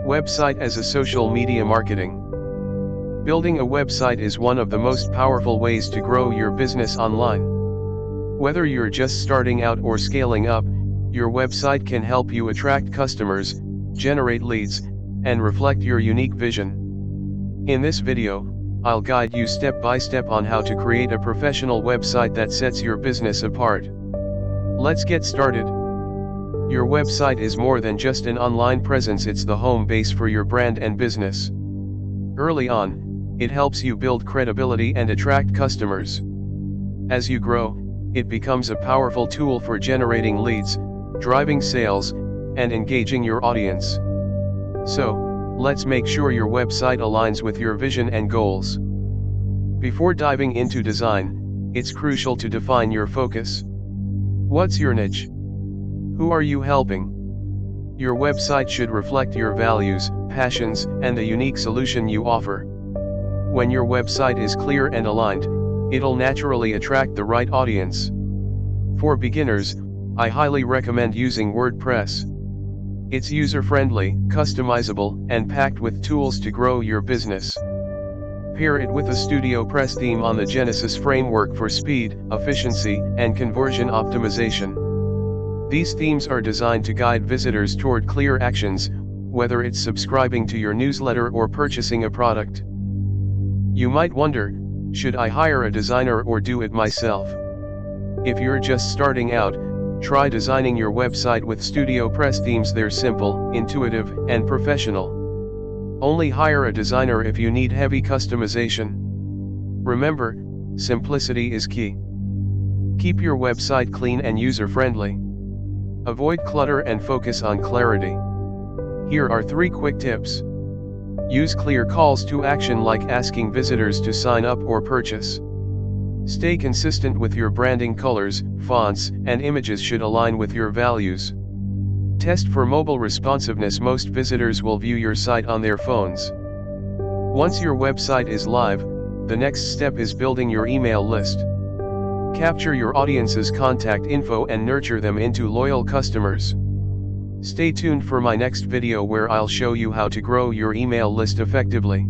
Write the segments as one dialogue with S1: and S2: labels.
S1: Website as a social media marketing. Building a website is one of the most powerful ways to grow your business online. Whether you're just starting out or scaling up, your website can help you attract customers, generate leads, and reflect your unique vision. In this video, I'll guide you step by step on how to create a professional website that sets your business apart. Let's get started. Your website is more than just an online presence, it's the home base for your brand and business. Early on, it helps you build credibility and attract customers. As you grow, it becomes a powerful tool for generating leads, driving sales, and engaging your audience. So, let's make sure your website aligns with your vision and goals. Before diving into design, it's crucial to define your focus. What's your niche? Who are you helping? Your website should reflect your values, passions, and the unique solution you offer. When your website is clear and aligned, it'll naturally attract the right audience. For beginners, I highly recommend using WordPress. It's user-friendly, customizable, and packed with tools to grow your business. Pair it with a StudioPress theme on the Genesis framework for speed, efficiency, and conversion optimization. These themes are designed to guide visitors toward clear actions, whether it's subscribing to your newsletter or purchasing a product. You might wonder, should I hire a designer or do it myself? If you're just starting out, try designing your website with StudioPress themes. They're simple, intuitive, and professional. Only hire a designer if you need heavy customization. Remember, simplicity is key. Keep your website clean and user-friendly. Avoid clutter and focus on clarity. Here are 3 quick tips. Use clear calls to action, like asking visitors to sign up or purchase. Stay consistent with your branding. Colors, fonts, and images should align with your values. Test for mobile responsiveness. Most visitors will view your site on their phones. Once your website is live, the next step is building your email list. Capture your audience's contact info and nurture them into loyal customers. Stay tuned for my next video where I'll show you how to grow your email list effectively.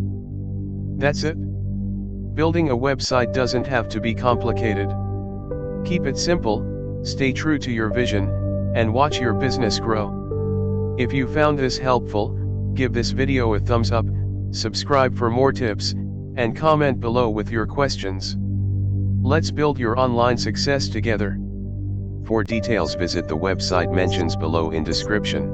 S1: That's it. Building a website doesn't have to be complicated. Keep it simple, stay true to your vision, and watch your business grow. If you found this helpful, give this video a thumbs up, subscribe for more tips, and comment below with your questions. Let's build your online success together.
S2: For details, visit the website mentions below in description.